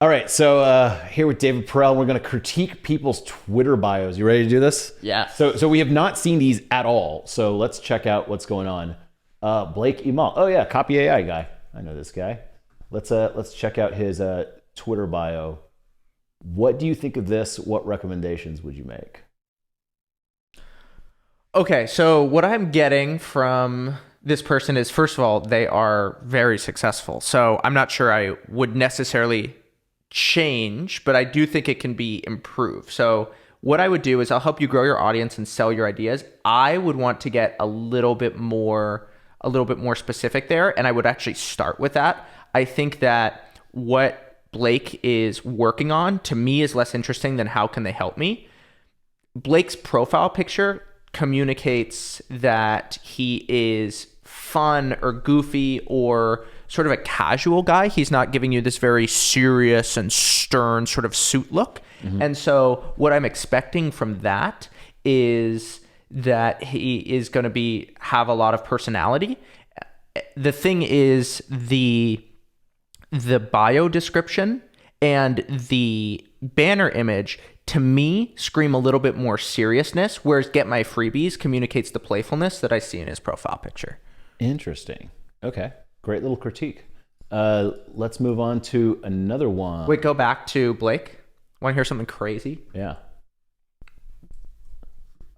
All right, so here with David Perell, we're going to critique people's Twitter bios. You ready to do this? Yeah. So we have not seen these at all. So let's check out what's going on. Blake Emal. Oh yeah, Copy AI guy. I know this guy. Let's check out his Twitter bio. What do you think of this? What recommendations would you make? Okay, so what I'm getting from this person is, first of all, they are very successful. So I'm not sure I would necessarily change, but I do think it can be improved. So what I would do is I'll help you grow your audience and sell your ideas. I would want to get a little bit more specific there, and I would actually start with that. I think that what Blake is working on to me is less interesting than how can they help me. Blake's profile picture communicates that he is fun or goofy or sort of a casual guy. He's not giving you this very serious and stern sort of suit look. Mm-hmm. And so what I'm expecting from that is that he is going to have a lot of personality. The thing is the bio description and the banner image to me scream a little bit more seriousness, whereas Get My Freebies communicates the playfulness that I see in his profile picture. Interesting. Okay. Great little critique. Let's move on to another one. Wait, go back to Blake. Want to hear something crazy? Yeah.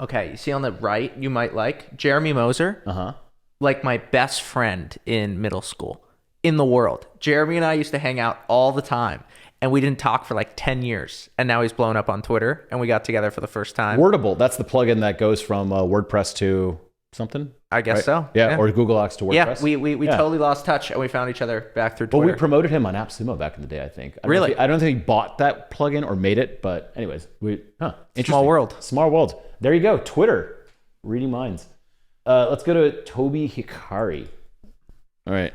Okay, you see on the right, you might like Jeremy Moser. Uh-huh. Like my best friend in middle school in the world. Jeremy and I used to hang out all the time, and we didn't talk for like 10 years. And now he's blown up on Twitter, and we got together for the first time. Wordable. That's the plugin that goes from WordPress to something. I guess right? so. Yeah, or Google Docs to WordPress. Yeah, we totally lost touch, and we found each other back through Twitter. Well, we promoted him on AppSumo back in the day, I think. Really? I don't think he bought that plugin or made it, but anyways, Small world. Small world. There you go. Twitter, reading minds. Let's go to Toby Hikari. All right.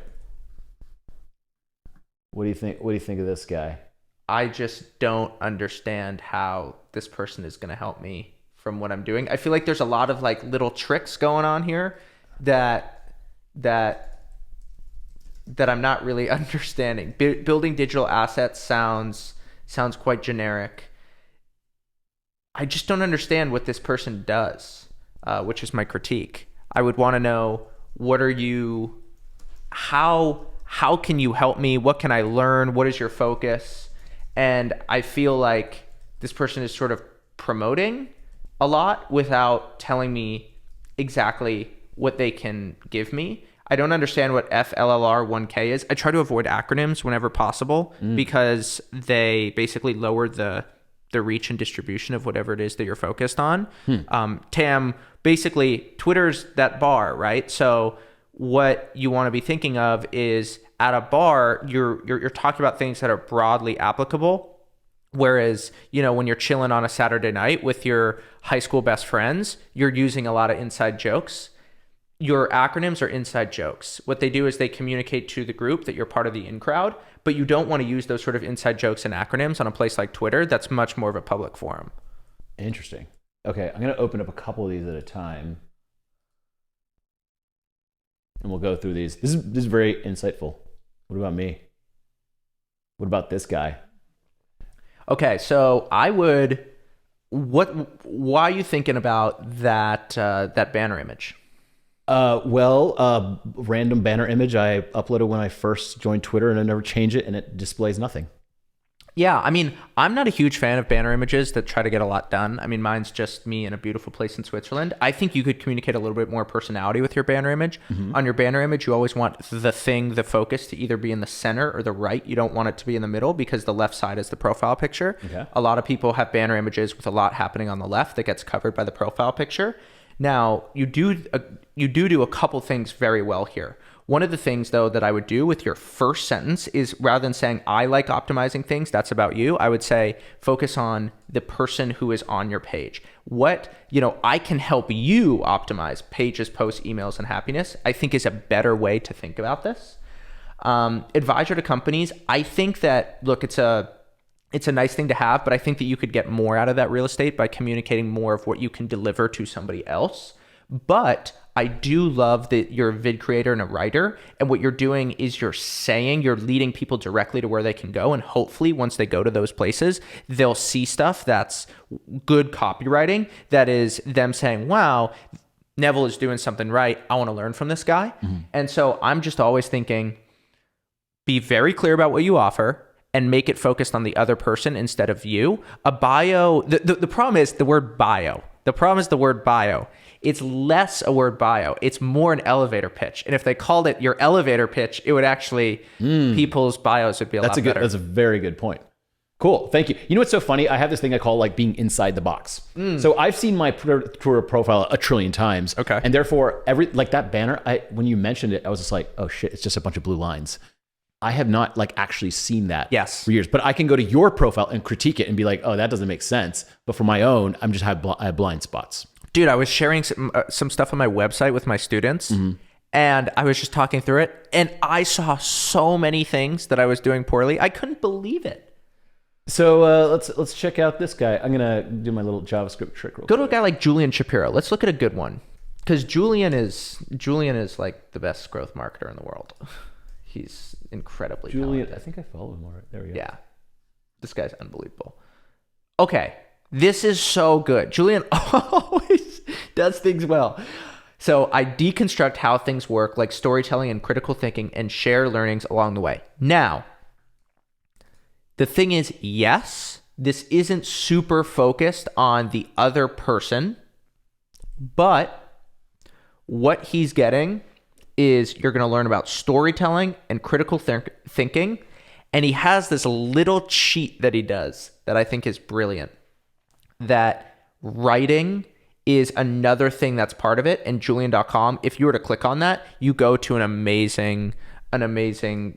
What do you think? What do you think of this guy? I just don't understand how this person is going to help me from what I'm doing. I feel like there's a lot of like little tricks going on here that I'm not really understanding. Building digital assets sounds quite generic. I just don't understand what this person does, which is my critique. I would want to know, how can you help me? What can I learn? What is your focus? And I feel like this person is sort of promoting a lot without telling me exactly what they can give me. I don't understand what FLLR1K is. I try to avoid acronyms whenever possible because they basically lower the reach and distribution of whatever it is that you're focused on. TAM, basically Twitter's that bar, right? So what you want to be thinking of is at a bar, you're talking about things that are broadly applicable. Whereas, when you're chilling on a Saturday night with your high school best friends, you're using a lot of inside jokes. Your acronyms are inside jokes. What they do is they communicate to the group that you're part of the in crowd, but you don't want to use those sort of inside jokes and acronyms on a place like Twitter. That's much more of a public forum. Interesting. Okay, I'm going to open up a couple of these at a time. And we'll go through these. This is very insightful. What about me? What about this guy? Okay, so why are you thinking about that banner image? Random banner image I uploaded when I first joined Twitter, and I never change it, and it displays nothing. Yeah, I mean, I'm not a huge fan of banner images that try to get a lot done. I mean, mine's just me in a beautiful place in Switzerland. I think you could communicate a little bit more personality with your banner image. Mm-hmm. On your banner image, you always want the focus to either be in the center or the right. You don't want it to be in the middle because the left side is the profile picture. Okay. A lot of people have banner images with a lot happening on the left that gets covered by the profile picture. Now, you do a couple things very well here. One of the things, though, that I would do with your first sentence is rather than saying, I like optimizing things, that's about you, I would say, focus on the person who is on your page. I can help you optimize pages, posts, emails, and happiness, I think is a better way to think about this. Advisor to companies, I think that, look, it's a nice thing to have, but I think that you could get more out of that real estate by communicating more of what you can deliver to somebody else. But I do love that you're a vid creator and a writer, and what you're doing is you're leading people directly to where they can go, and hopefully once they go to those places, they'll see stuff that's good copywriting, that is them saying, wow, Neville is doing something right. I want to learn from this guy. And so I'm just always thinking, be very clear about what you offer and make it focused on the other person instead of you. A bio, the problem is the word bio. The problem is the word bio. It's less a word bio. It's more an elevator pitch. And if they called it your elevator pitch, it would actually, people's bios would be a lot better. That's a very good point. Cool. Thank you. You know what's so funny? I have this thing I call like being inside the box. So I've seen my Twitter profile a trillion times. Okay. And therefore, like that banner, when you mentioned it, I was just like, oh shit, it's just a bunch of blue lines. I have not like actually seen that for years, but I can go to your profile and critique it and be like, oh, that doesn't make sense. But for my own, I have blind spots. Dude, I was sharing some stuff on my website with my students, and I was just talking through it, and I saw so many things that I was doing poorly. I couldn't believe it. So let's check out this guy. I'm gonna do my little JavaScript trick real quick. Go to a guy like Julian Shapiro. Let's look at a good one, because Julian is like the best growth marketer in the world. He's incredibly talented. I think I follow him already. There we go. Yeah, this guy's unbelievable. Okay, this is so good. Julian always does things well. So I deconstruct how things work, like storytelling and critical thinking, and share learnings along the way. Now, the thing is, yes, this isn't super focused on the other person, but what he's getting is you're going to learn about storytelling and critical thinking. And he has this little cheat that he does that I think is brilliant, that writing is another thing that's part of it. And Julian.com, if you were to click on that, you go to an amazing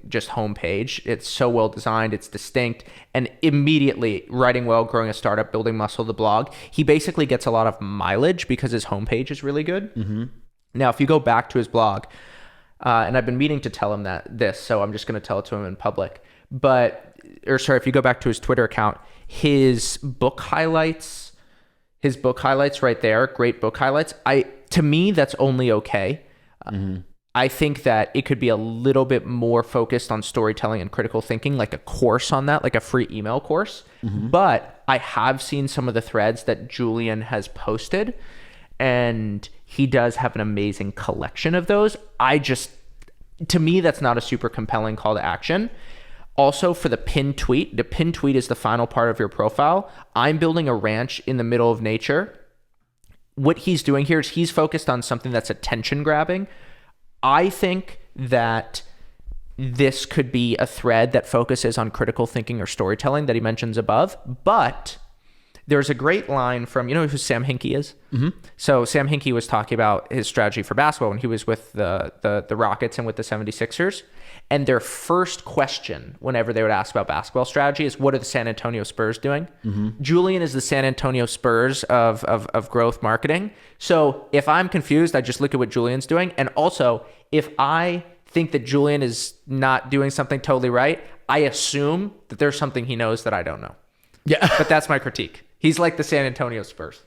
just homepage. It's so well designed, it's distinct, and immediately writing well, growing a startup, building muscle, the blog. He basically gets a lot of mileage because his homepage is really good. Now, if you go back to his blog, and I've been meaning to tell him this, so I'm just going to tell it to him in public. If you go back to his Twitter account, his book highlights right there, great book highlights. To me, that's only okay. I think that it could be a little bit more focused on storytelling and critical thinking, like a course on that, like a free email course. But I have seen some of the threads that Julian has posted, and he does have an amazing collection of those. To me, that's not a super compelling call to action. Also, for the pinned tweet is the final part of your profile. I'm building a ranch in the middle of nature. What he's doing here is he's focused on something that's attention grabbing. I think that this could be a thread that focuses on critical thinking or storytelling that he mentions above, but there's a great line from, you know who Sam Hinkie is? So Sam Hinkie was talking about his strategy for basketball when he was with the Rockets and with the 76ers. And their first question whenever they would ask about basketball strategy is, what are the San Antonio Spurs doing? Julian is the San Antonio Spurs of growth marketing. So if I'm confused, I just look at what Julian's doing. And also, if I think that Julian is not doing something totally right, I assume that there's something he knows that I don't know. Yeah. But that's my critique. He's like the San Antonio Spurs.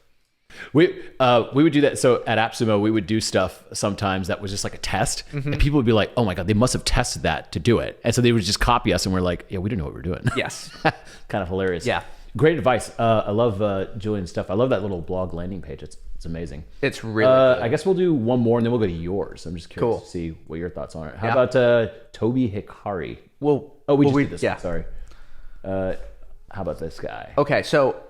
We would do that. So at AppSumo, we would do stuff sometimes that was just like a test, and people would be like, "Oh my god, they must have tested that to do it." And so they would just copy us, and we're like, "Yeah, we didn't know what we were doing." Yes, kind of hilarious. Yeah, great advice. I love Julian's stuff. I love that little blog landing page. It's amazing. It's really. Good. I guess we'll do one more, and then we'll go to yours. I'm just curious to see what your thoughts on it. How about Toby Hikari? Well, we did this one. Sorry. How about this guy? Okay, so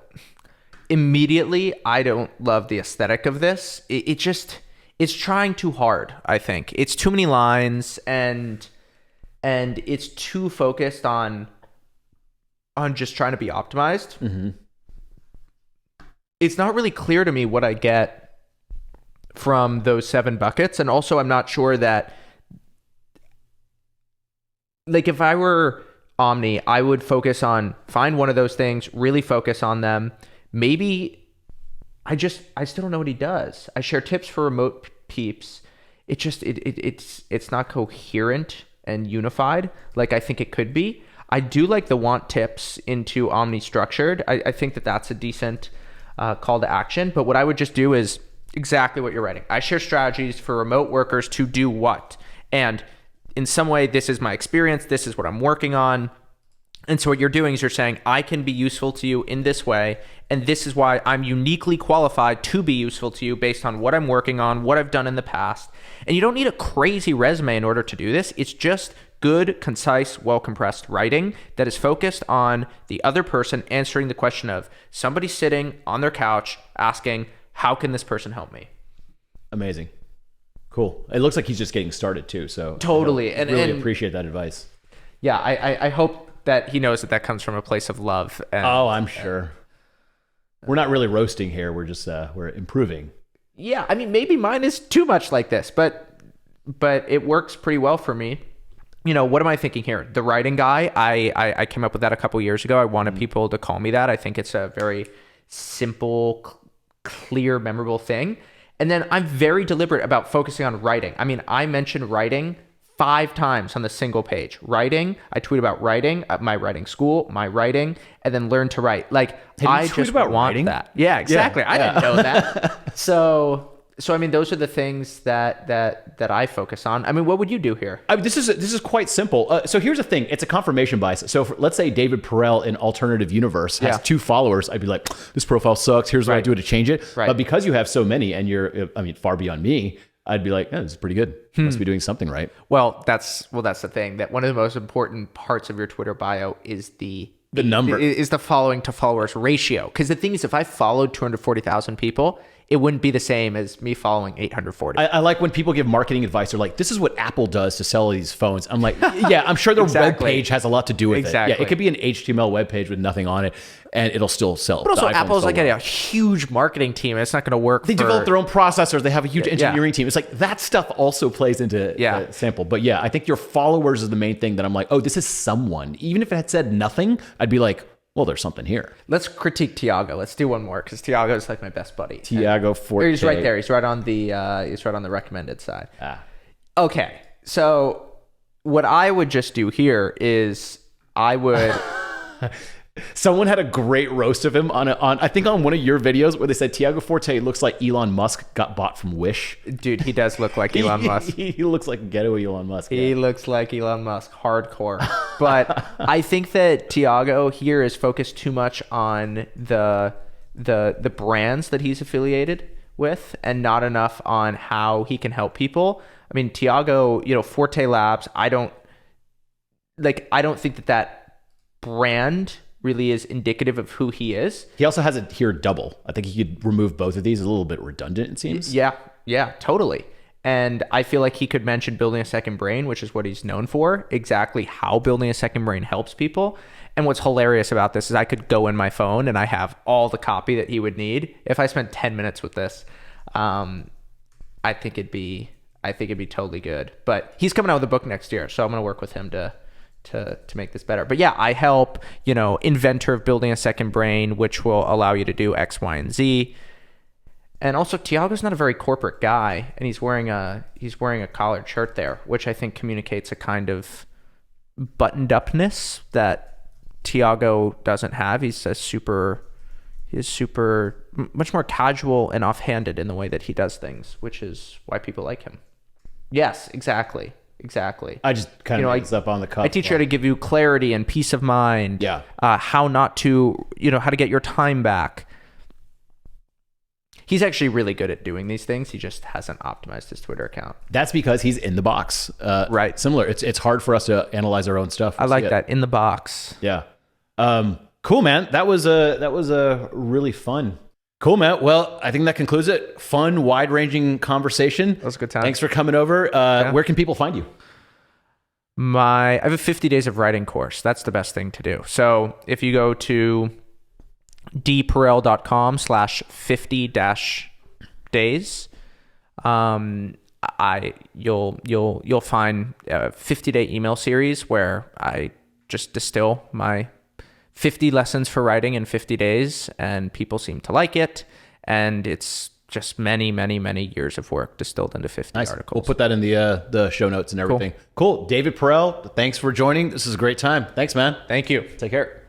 immediately, I don't love the aesthetic of this. It's trying too hard, I think. It's too many lines, and it's too focused on just trying to be optimized. It's not really clear to me what I get from those 7 buckets. And also, I'm not sure that, like, if I were Omni, I would find one of those things, really focus on them. Maybe I still don't know what he does. I share tips for remote peeps. It's not coherent and unified like I think it could be. I do like the want tips into Omni structured. I think that that's a decent call to action. But what I would just do is exactly what you're writing. I share strategies for remote workers to do what? And in some way, this is my experience. This is what I'm working on. And so what you're doing is you're saying, I can be useful to you in this way. And this is why I'm uniquely qualified to be useful to you based on what I'm working on, what I've done in the past. And you don't need a crazy resume in order to do this. It's just good, concise, well-compressed writing that is focused on the other person answering the question of somebody sitting on their couch asking, how can this person help me? Amazing. Cool. It looks like he's just getting started too. So totally. I really appreciate that advice. Yeah, I hope that he knows that comes from a place of love. And, I'm sure. We're not really roasting here. We're just, we're improving. Yeah. I mean, maybe mine is too much like this, but it works pretty well for me. What am I thinking here? The writing guy, I came up with that a couple years ago. I wanted people to call me that. I think it's a very simple, clear, memorable thing. And then I'm very deliberate about focusing on writing. I mean, I mentioned writing 5 times on the single page. Writing, I tweet about writing, my writing school, my writing, and then learn to write. Like, I just want writing? That. Yeah, exactly. Yeah, I didn't know that. So I mean, those are the things that I focus on. I mean, what would you do here? This is quite simple. So here's the thing. It's a confirmation bias. So let's say David Perell in Alternative Universe has 2 followers. I'd be like, this profile sucks. Here's what I do to change it. Right. But because you have so many and you're, far beyond me, I'd be like, this is pretty good. Must be doing something right. Well, that's the thing, that one of the most important parts of your Twitter bio is the number, is the following to followers ratio. Because the thing is, if I followed 240,000 people, it wouldn't be the same as me following 840. I like when people give marketing advice. They're like, this is what Apple does to sell these phones. I'm like, yeah, I'm sure their web page has a lot to do with it. Yeah, it could be an HTML web page with nothing on it, and it'll still sell. But also, Apple's like a huge marketing team. It's not going to work. They develop their own processors. They have a huge engineering team. It's like that stuff also plays into the sample. But yeah, I think your followers is the main thing that I'm like, this is someone. Even if it had said nothing, I'd be like, well, there's something here. Let's critique Tiago. Let's do one more, because Tiago is like my best buddy. Tiago Forte. He's right there. He's right on the recommended side. Okay, so what I would just do here is I would. Someone had a great roast of him on I think on one of your videos where they said Tiago Forte looks like Elon Musk got bought from Wish. Dude, he does look like Elon Musk. He looks like ghetto Elon Musk. He looks like Elon Musk, hardcore. But I think that Tiago here is focused too much on the brands that he's affiliated with, and not enough on how he can help people. I mean, Tiago, Forte Labs, I don't think that brand really is indicative of who he is. He also has it here double. I think he could remove both of these. A little bit redundant, it seems. Yeah, totally. And I feel like he could mention building a second brain, which is what he's known for, exactly how building a second brain helps people. And what's hilarious about this is I could go in my phone and I have all the copy that he would need. If I spent 10 minutes with this, I think it'd be totally good. But he's coming out with a book next year, so I'm going to work with him to make this better. But yeah, I help, inventor of building a second brain, which will allow you to do X, Y, and Z. And also, Tiago's not a very corporate guy, and he's wearing a collared shirt there, which I think communicates a kind of buttoned upness that Tiago doesn't have. He's much more casual and offhanded in the way that he does things, which is why people like him. Yes, exactly. I just kind of mix up on the cuff. I teach you how to give you clarity and peace of mind. Yeah. How not to, how to get your time back. He's actually really good at doing these things. He just hasn't optimized his Twitter account. That's because he's in the box. Right. Similar. It's hard for us to analyze our own stuff. I like that. In the box. Yeah. Cool, man. That was a really fun. Cool, man. Well, I think that concludes it. Fun, wide-ranging conversation. That was a good time. Thanks for coming over. Where can people find you? I have a 50 days of writing course. That's the best thing to do. So if you go to dperell.com/50-days, you'll find a 50-day email series where I just distill my 50 lessons for writing in 50 days, and people seem to like it. And it's just many, many, many years of work distilled into 50 articles. We'll put that in the show notes and everything. Cool. David Perell, thanks for joining. This is a great time. Thanks, man. Thank you. Take care.